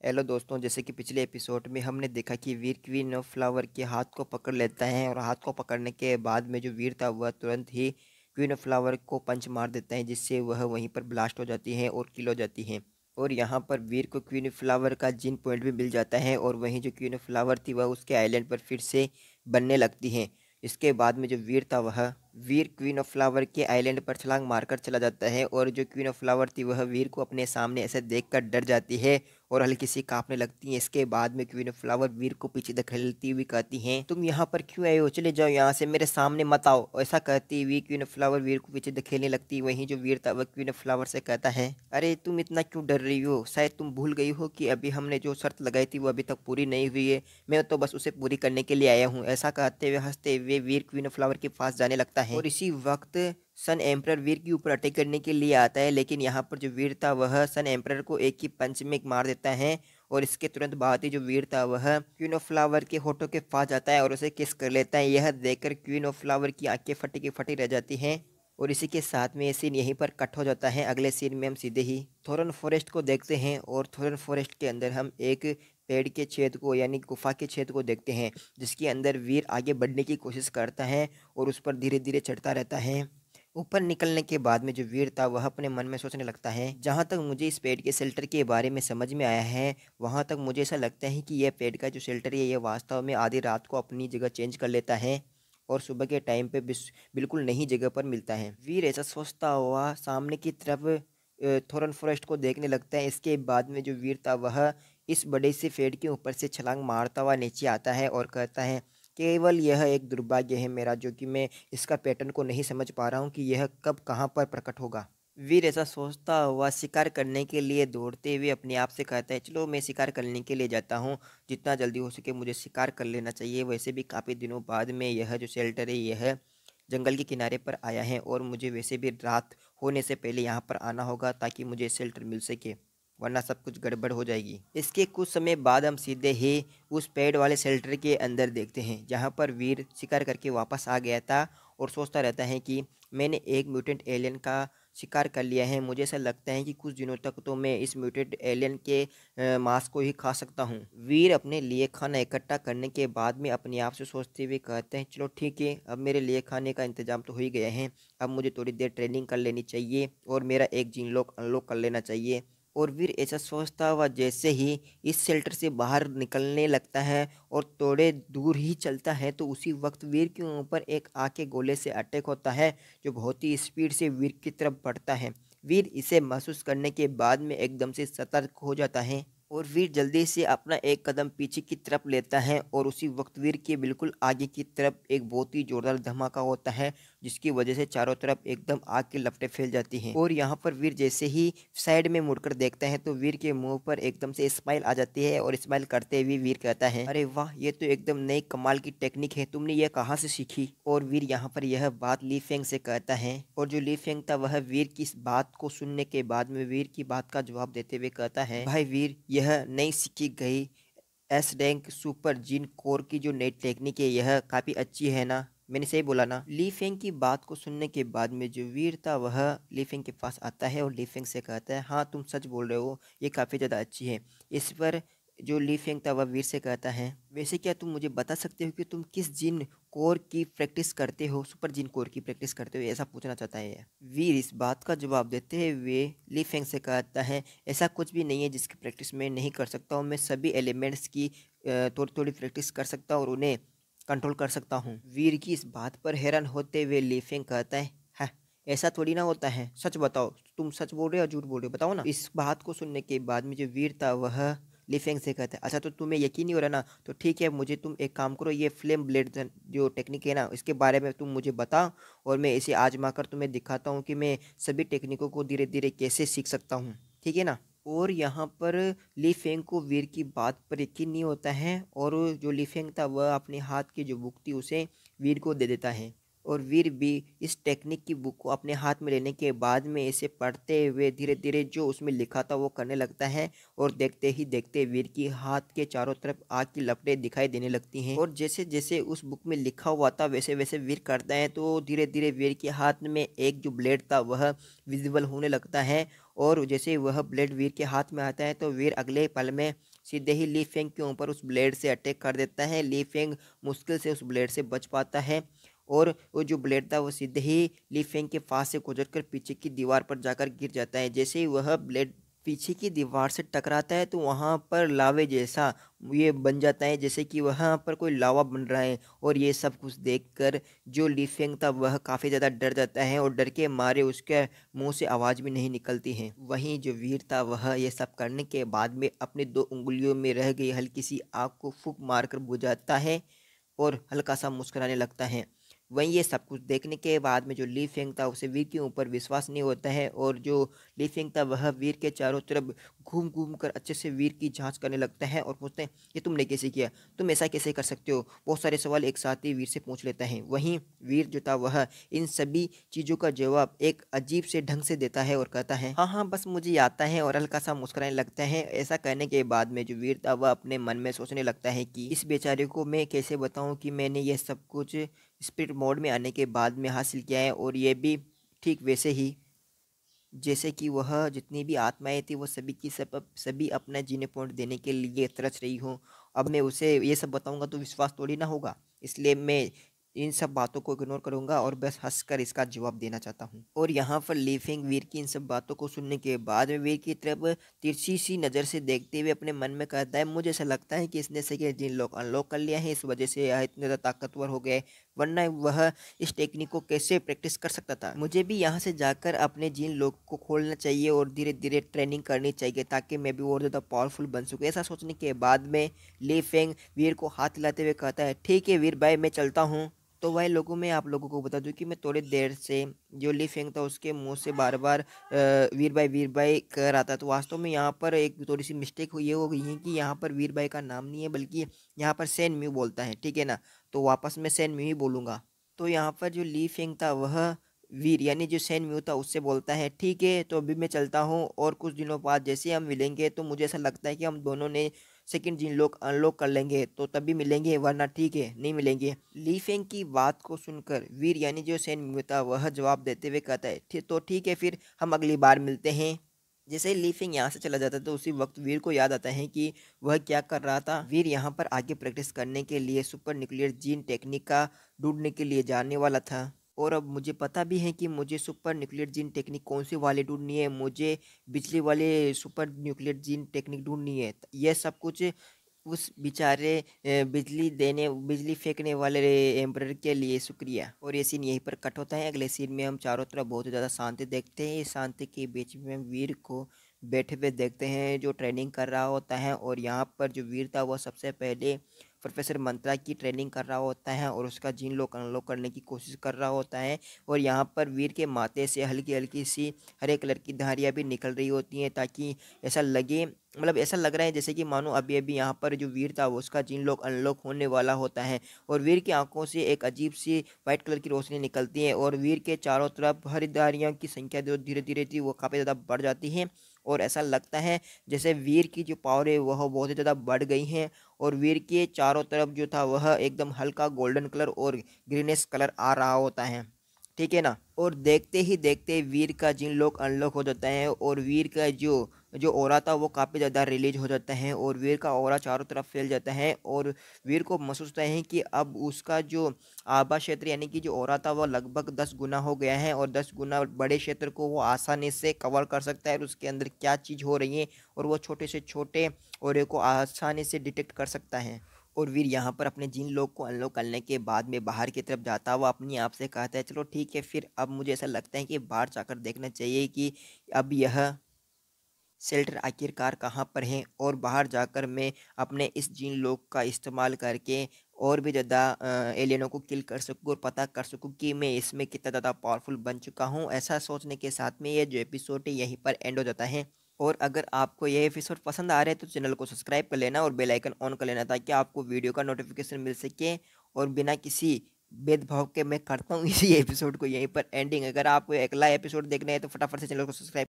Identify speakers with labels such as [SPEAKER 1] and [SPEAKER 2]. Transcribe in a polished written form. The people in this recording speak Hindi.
[SPEAKER 1] हेलो दोस्तों, जैसे कि पिछले एपिसोड में हमने देखा कि वीर क्वीन ऑफ फ्लावर के हाथ को पकड़ लेता है और हाथ को पकड़ने के बाद में जो वीर था वह तुरंत ही क्वीन ऑफ फ्लावर को पंच मार देता है, जिससे वह वहीं पर ब्लास्ट हो जाती है और किल हो जाती है। और यहाँ पर वीर को क्वीन ऑफ फ्लावर का जिन पॉइंट भी मिल जाता है और वहीं जो क्वीन ऑफ फ्लावर थी वह उसके आइलैंड पर फिर से बनने लगती है। इसके बाद में जो वीर था वह वीर क्वीन ऑफ फ्लावर के आइलैंड पर छलांग मारकर चला जाता है और जो क्वीन ऑफ फ्लावर थी वह वीर को अपने सामने ऐसे देखकर डर जाती है और हल्की सी कांपने लगती हैं। इसके बाद में क्वीन ऑफ फ्लावर वीर को पीछे धकेलती हुई कहती हैं, तुम यहाँ पर क्यों आए हो, चले जाओ यहाँ से, मेरे सामने मत आओ। ऐसा कहती हुई क्वीन ऑफ फ्लावर वीर को पीछे धकेलने लगती है। वहीं जो वीर था वह क्वीन ऑफ फ्लावर से कहता है, अरे तुम इतना क्यों डर रही हो, शायद तुम भूल गई हो कि अभी हमने जो शर्त लगाई थी वो अभी तक पूरी नहीं हुई है। मैं तो बस उसे पूरी करने के लिए आया हूँ। ऐसा कहते हुए हंसते हुए वीर क्वीन ऑफ फ्लावर के पास जाने लगता है और इसी वक्त सन एम्परर वीर के ऊपर अटैक करने के लिए आता है, लेकिन यहाँ पर जो वीर था वह सन एम्परर को एक ही पंच में मार देता है। और इसके तुरंत बाद ही जो वीर था वह क्वीन ऑफ फ्लावर के होठों के पास जाता है और उसे किस कर लेता है। यह देखकर क्वीन ऑफ फ्लावर की आंखें फटी की फटी रह जाती हैं। और इसी के साथ में ये सीन यहीं पर कट हो जाता है। अगले सीन में हम सीधे ही थोरन फॉरेस्ट को देखते हैं और थोरन फॉरेस्ट के अंदर हम एक पेड़ के छेद को यानी गुफा के छेद को देखते हैं, जिसके अंदर वीर आगे बढ़ने की कोशिश करता है और उस पर धीरे धीरे चढ़ता रहता है। ऊपर निकलने के बाद में जो वीर था वह अपने मन में सोचने लगता है, जहाँ तक मुझे इस पेड़ के शेल्टर के बारे में समझ में आया है वहाँ तक मुझे ऐसा लगता है कि यह पेड़ का जो शेल्टर है यह वास्तव में आधी रात को अपनी जगह चेंज कर लेता है और सुबह के टाइम पे बिल्कुल नई जगह पर मिलता है। वीर ऐसा सोचता हुआ सामने की तरफ थोरन फॉरेस्ट को देखने लगता है। इसके बाद में जो वीर था वह इस बड़े से पेड़ के ऊपर से छलांग मारता हुआ नीचे आता है और कहता है, केवल यह एक दुर्भाग्य है मेरा, जो कि मैं इसका पैटर्न को नहीं समझ पा रहा हूँ कि यह कब कहाँ पर प्रकट होगा। वीर ऐसा सोचता हुआ शिकार करने के लिए दौड़ते हुए अपने आप से कहता है, चलो मैं शिकार करने के लिए जाता हूँ, जितना जल्दी हो सके मुझे शिकार कर लेना चाहिए। वैसे भी काफ़ी दिनों बाद में यह जो शेल्टर है यह जंगल के किनारे पर आया है और मुझे वैसे भी रात होने से पहले यहाँ पर आना होगा ताकि मुझे शेल्टर मिल सके, वरना सब कुछ गड़बड़ हो जाएगी। इसके कुछ समय बाद हम सीधे ही उस पेड़ वाले शेल्टर के अंदर देखते हैं, जहाँ पर वीर शिकार करके वापस आ गया था और सोचता रहता है कि मैंने एक म्यूटेंट एलियन का शिकार कर लिया है। मुझे ऐसा लगता है कि कुछ दिनों तक तो मैं इस म्यूटेंट एलियन के मांस को ही खा सकता हूँ। वीर अपने लिए खाना इकट्ठा करने के बाद में अपने आप से सोचते हुए कहते हैं, चलो ठीक है, अब मेरे लिए खाने का इंतजाम तो हो ही गया है, अब मुझे थोड़ी देर ट्रेनिंग कर लेनी चाहिए और मेरा एक जीन लॉक अनलॉक कर लेना चाहिए। और वीर ऐसा सोचता हुआ जैसे ही इस शेल्टर से बाहर निकलने लगता है और थोड़े दूर ही चलता है तो उसी वक्त वीर के ऊपर एक आग के गोले से अटैक होता है, जो बहुत ही स्पीड से वीर की तरफ बढ़ता है। वीर इसे महसूस करने के बाद में एकदम से सतर्क हो जाता है और वीर जल्दी से अपना एक कदम पीछे की तरफ लेता है और उसी वक्त वीर के बिल्कुल आगे की तरफ एक बहुत ही जोरदार धमाका होता है, जिसकी वजह से चारों तरफ एकदम आग की लपटें फैल जाती हैं। और यहाँ पर वीर जैसे ही साइड में मुड़कर देखता है तो वीर के मुंह पर एकदम से स्माइल आ जाती है और स्माइल करते हुए वीर कहता है, अरे वाह, ये तो एकदम नई कमाल की टेक्निक है, तुमने यह कहाँ से सीखी। और वीर यहाँ पर यह बात ली फेंग से कहता है और जो ली फेंग था वह वीर की इस बात को सुनने के बाद में वीर की बात का जवाब देते हुए कहता है, भाई वीर, यह नई सीखी गई S rank super gene core की जो नई टेक्निक है यह काफ़ी अच्छी है ना, मैंने सही बोला ना। ली फेंग की बात को सुनने के बाद में जो वीर था वह ली फेंग के पास आता है और ली फेंग से कहता है, हाँ तुम सच बोल रहे हो, ये काफ़ी ज़्यादा अच्छी है। इस पर जो ली फेंग था वह वीर से कहता है, वैसे क्या तुम मुझे बता सकते हो कि तुम किस जिन कोर की प्रैक्टिस करते हो, सुपर जिन कोर की प्रैक्टिस करते हो, ऐसा पूछना चाहता है। वीर इस बात का जवाब देते हुए ली फेंग से कहता है, ऐसा कुछ भी नहीं है जिसकी प्रैक्टिस मैं नहीं कर सकता हूँ, मैं सभी एलिमेंट्स की थोड़ी थोड़ी प्रैक्टिस कर सकता हूँ और उन्हें कंट्रोल कर सकता हूँ। वीर की इस बात पर हैरान होते हुए ली फेंग कहता है, "हाँ, ऐसा थोड़ी ना होता है, सच बताओ, तुम सच बोल रहे हो या झूठ बोल रहे हो, बताओ ना। इस बात को सुनने के बाद में जो वीर था वह ली फेंग से कहता है, अच्छा तो तुम्हें यकीन नहीं हो रहा ना, तो ठीक है, मुझे तुम एक काम करो, ये फ्लेम ब्लेड जो टेक्निक है ना इसके बारे में तुम मुझे बताओ और मैं इसे आजमा कर तुम्हें दिखाता हूँ कि मैं सभी टेक्निकों को धीरे धीरे कैसे सीख सकता हूँ, ठीक है ना। और यहाँ पर ली फेंग को वीर की बात पर यकीन नहीं होता है और जो ली फेंग था वह अपने हाथ की जो बुक थी उसे वीर को दे देता है और वीर भी इस टेक्निक की बुक को अपने हाथ में लेने के बाद में इसे पढ़ते हुए धीरे धीरे जो उसमें लिखा था वो करने लगता है और देखते ही देखते वीर की हाथ के चारों तरफ आग की लपटें दिखाई देने लगती हैं और जैसे जैसे उस बुक में लिखा हुआ था वैसे वैसे वीर करता है तो धीरे धीरे वीर के हाथ में एक जो ब्लेड था वह विजिबल होने लगता है और जैसे वह ब्लेड वीर के हाथ में आता है तो वीर अगले पल में सीधे ही ली फेंग के ऊपर उस ब्लेड से अटैक कर देता है। ली फेंग मुश्किल से उस ब्लेड से बच पाता है और वो जो ब्लेड था वो सीधे ही ली फेंग के पास से गुजरकर पीछे की दीवार पर जाकर गिर जाता है। जैसे ही वह ब्लेड पीछे की दीवार से टकराता है तो वहाँ पर लावे जैसा ये बन जाता है, जैसे कि वहाँ पर कोई लावा बन रहा है। और ये सब कुछ देखकर जो ली फेंग था वह काफ़ी ज़्यादा डर जाता है और डर के मारे उसके मुंह से आवाज़ भी नहीं निकलती है। वहीं जो वीर था वह ये सब करने के बाद में अपने 2 उँगलियों में रह गई हल्की सी आग को फूंक मारकर बुझाता है और हल्का सा मुस्कुराने लगता है। वहीं ये सब कुछ देखने के बाद में जो ली फेंग था उसे वीर के ऊपर विश्वास नहीं होता है और जो ली फेंग था वह वीर के चारों तरफ घूम घूम कर अच्छे से वीर की जांच करने लगता है और पूछते हैं ये तुमने कैसे किया, तुम ऐसा कैसे कर सकते हो। बहुत सारे सवाल एक साथ ही वीर से पूछ लेता है। वहीं वीर जो था वह इन सभी चीज़ों का जवाब एक अजीब से ढंग से देता है और कहता है हाँ हाँ बस मुझे आता है, और हल्का सा मुस्कुराने लगता है। ऐसा कहने के बाद में जो वीर था वह अपने मन में सोचने लगता है कि इस बेचारे को मैं कैसे बताऊं कि मैंने ये सब कुछ स्पिरिट मोड में आने के बाद में हासिल किया है, और ये भी ठीक वैसे ही जैसे कि वह जितनी भी आत्माएं थी वो सभी की सभी अपना जीने पॉइंट देने के लिए तरस रही हूँ। अब मैं उसे ये सब बताऊंगा तो विश्वास थोड़ी ना होगा, इसलिए मैं इन सब बातों को इग्नोर करूंगा और बस हंसकर इसका जवाब देना चाहता हूँ। और यहाँ पर लीफिंग वीर की इन सब बातों को सुनने के बाद में वीर की तरफ तिरछी सी नज़र से देखते हुए अपने मन में कहता है मुझे ऐसा लगता है कि इसने सेकेंड जीन लॉक अनलॉक कर लिया है, इस वजह से यह इतने ज़्यादा ताकतवर हो गए, वरना वह इस टेक्निक को कैसे प्रैक्टिस कर सकता था। मुझे भी यहाँ से जाकर अपने जीन लॉक को खोलना चाहिए और धीरे धीरे ट्रेनिंग करनी चाहिए ताकि मैं भी और ज़्यादा पावरफुल बन सकूँ। ऐसा सोचने के बाद में ली फेंग वीर को हाथ हिलाते हुए कहता है ठीक है वीर भाई मैं चलता हूँ। तो भाई लोगों में आप लोगों को बता दूं कि मैं थोड़ी देर से जो ली फेंग था उसके मुंह से बार बार वीर भाई कह रहा था, तो वास्तव में यहाँ पर एक थोड़ी सी मिस्टेक हुई हो गई है कि यहाँ पर वीर भाई का नाम नहीं है बल्कि यहाँ पर सेन म्यू बोलता है, ठीक है ना। तो वापस मैं सेन म्यू ही बोलूँगा। तो यहाँ पर जो ली फेंग था वह वीर यानी जो सेन म्यू था उससे बोलता है ठीक है तो अभी मैं चलता हूँ, और कुछ दिनों बाद जैसे हम मिलेंगे तो मुझे ऐसा लगता है कि हम दोनों ने सेकंड जीन लॉक अनलॉक कर लेंगे, तो तभी मिलेंगे वरना ठीक है नहीं मिलेंगे। ली फेंग की बात को सुनकर वीर यानी जो सेन म्यू था वह जवाब देते हुए कहता है तो ठीक है फिर हम अगली बार मिलते हैं। जैसे ही ली फेंग यहाँ से चला जाता है तो उसी वक्त वीर को याद आता है कि वह क्या कर रहा था। वीर यहाँ पर आगे प्रैक्टिस करने के लिए सुपर न्यूक्लियर जीन टेक्निक का ढूंढने के लिए जाने वाला था, और अब मुझे पता भी है कि मुझे सुपर न्यूक्लियर जीन टेक्निक कौन सी वाली ढूंढनी है, मुझे बिजली वाले सुपर न्यूक्लियर जीन टेक्निक ढूंढनी है। यह सब कुछ उस बेचारे बिजली फेंकने वाले एम्परर के लिए शुक्रिया। और ये सीन यहीं पर कट होता है। अगले सीन में हम चारों तरफ बहुत ज़्यादा शांति देखते हैं। इस शांति के बीच में हम वीर को बैठे हुए देखते हैं जो ट्रेनिंग कर रहा होता है, और यहाँ पर जो वीर था वह सबसे पहले प्रोफेसर मंत्रा की ट्रेनिंग कर रहा होता है और उसका जीन लॉक अनलॉक करने की कोशिश कर रहा होता है। और यहाँ पर वीर के माथे से हल्की हल्की सी हरे कलर की धारियाँ भी निकल रही होती हैं ताकि ऐसा लगे, मतलब ऐसा लग रहा है जैसे कि मानो अभी अभी यहाँ पर जो वीर था वो उसका जीन लॉक अनलॉक होने वाला होता है। और वीर की आंखों से एक अजीब सी वाइट कलर की रोशनी निकलती है और वीर के चारों तरफ हरी धारियों की संख्या जो धीरे धीरे थी वो काफ़ी ज़्यादा बढ़ जाती है, और ऐसा लगता है जैसे वीर की जो पावर है वह बहुत ही ज़्यादा बढ़ गई हैं। और वीर के चारों तरफ जो था वह एकदम हल्का गोल्डन कलर और ग्रीनिश कलर आ रहा होता है, ठीक है ना। और देखते ही देखते वीर का जिन लॉक अनलॉक हो जाता है और वीर का जो जो ऑरा था वो काफ़ी ज़्यादा रिलीज हो जाता है और वीर का ऑरा चारों तरफ फैल जाता है, और वीर को महसूस होता है कि अब उसका जो आभा क्षेत्र यानी कि जो ऑरा था वो लगभग 10 गुना हो गया है, और 10 गुना बड़े क्षेत्र को वो आसानी से कवर कर सकता है और उसके अंदर क्या चीज़ हो रही है और वो छोटे से छोटे ऑरे को आसानी से डिटेक्ट कर सकता है। और वीर यहाँ पर अपने जिन लोग को अनलॉक करने के बाद में बाहर की तरफ जाता हुआ अपनी आप से कहता है चलो ठीक है फिर अब मुझे ऐसा लगता है कि बाहर जाकर देखना चाहिए कि अब यह शेल्टर आखिरकार कहाँ पर है, और बाहर जाकर मैं अपने इस जीन लॉक का इस्तेमाल करके और भी ज़्यादा एलियनों को किल कर सकूँ और पता कर सकूँ कि मैं इसमें कितना ज़्यादा पावरफुल बन चुका हूँ। ऐसा सोचने के साथ में ये जो एपिसोड है यहीं पर एंड हो जाता है। और अगर आपको ये एपिसोड पसंद आ रहा है तो चैनल को सब्सक्राइब कर लेना और बेल आइकन ऑन कर लेना ताकि आपको वीडियो का नोटिफिकेशन मिल सके, और बिना किसी भेदभाव के मैं करता हूँ इसी एपिसोड को यहीं पर एंडिंग। अगर आपको अगला एपिसोड देखना है तो फटाफट से चैनल को सब्सक्राइब